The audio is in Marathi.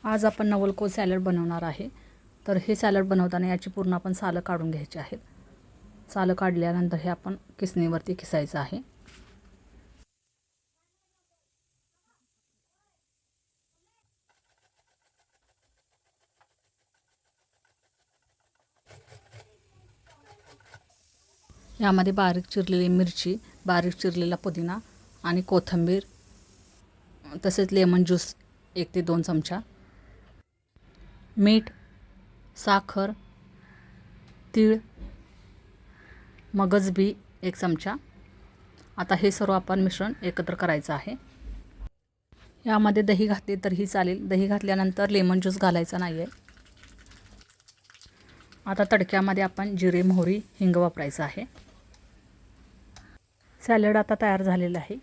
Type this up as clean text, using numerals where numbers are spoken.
आज आपण नवलकोल सॅलड बनवणार आहे. तर हे सॅलड बनवताना याची पूर्ण आपण सालं काढून घ्यायची आहेत. सालं काढल्यानंतर हे आपण किसणीवरती किसायचं आहे. यामध्ये बारीक चिरलेली मिरची, बारीक चिरलेला पुदिना आणि कोथिंबीर, तसेच लेमन ज्यूस 1 ते 2 चमचा, मीठ, साखर, तीळ, मगज बी 1 चमचा. आता हे सर्व आपण मिश्रण एकत्र करायचं आहे. यामध्ये दही घातले तरीही चालेल. दही घातल्यानंतर लेमन ज्यूस घालायचा नाही आहे. आता तडक्यामध्ये आपण जिरे, मोहरी, हिंग वापरायचं आहे. सॅलड आता तयार झालेलं आहे.